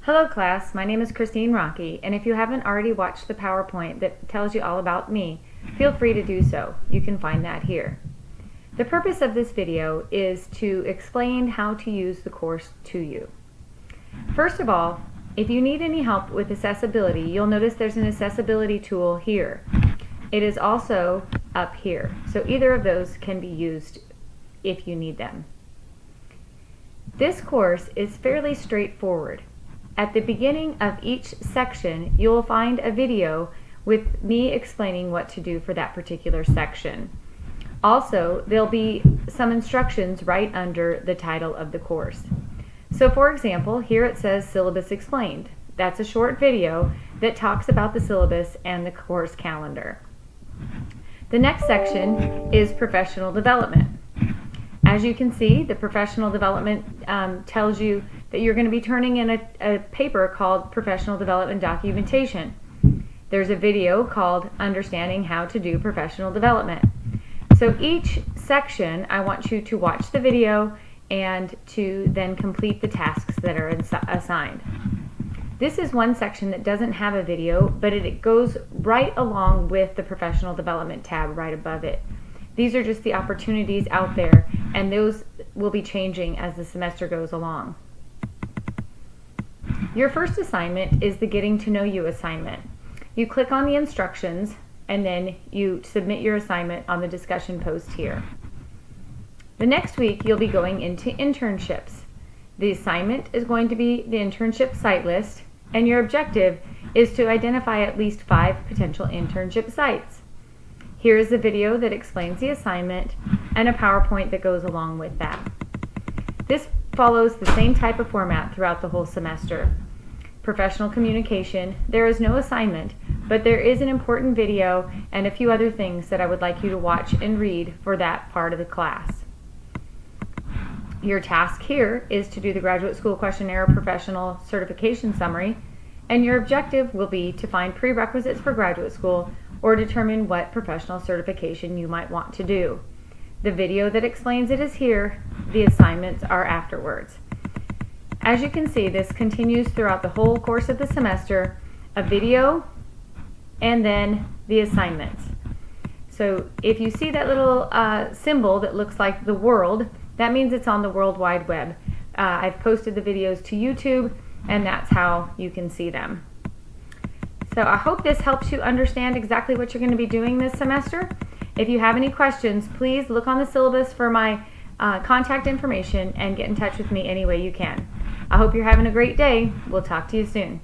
Hello class, my name is Christine Rocky, and if you haven't already watched the PowerPoint that tells you all about me, feel free to do so. You can find that here. The purpose of this video is to explain how to use the course to you. First of all, if you need any help with accessibility, you'll notice there's an accessibility tool here. It is also up here, so either of those can be used if you need them. This course is fairly straightforward. At the beginning of each section, you will find a video with me explaining what to do for that particular section. Also, there'll be some instructions right under the title of the course. So for example, here it says Syllabus Explained. That's a short video that talks about the syllabus and the course calendar. The next section is Professional Development. As you can see, the Professional Development tells you that you're going to be turning in a paper called Professional Development Documentation. There's a video called Understanding How to Do Professional Development. So each section, I want you to watch the video and to then complete the tasks that are assigned. This is one section that doesn't have a video, but it goes right along with the Professional Development tab right above it. These are just the opportunities out there, and those will be changing as the semester goes along. Your first assignment is the Getting to Know You assignment. You click on the instructions and then you submit your assignment on the discussion post here. The next week you'll be going into internships. The assignment is going to be the internship site list, and your objective is to identify at least 5 potential internship sites. Here is a video that explains the assignment and a PowerPoint that goes along with that. This follows the same type of format throughout the whole semester. Professional communication, there is no assignment, but there is an important video and a few other things that I would like you to watch and read for that part of the class. Your task here is to do the Graduate School Questionnaire Professional Certification Summary, and your objective will be to find prerequisites for graduate school or determine what professional certification you might want to do. The video that explains it is here. The assignments are afterwards. As you can see, this continues throughout the whole course of the semester, a video and then the assignments. So if you see that little symbol that looks like the world, that means it's on the World Wide Web. I've posted the videos to YouTube, and that's how you can see them. So I hope this helps you understand exactly what you're going to be doing this semester. If you have any questions, please look on the syllabus for my contact information and get in touch with me any way you can. I hope you're having a great day. We'll talk to you soon.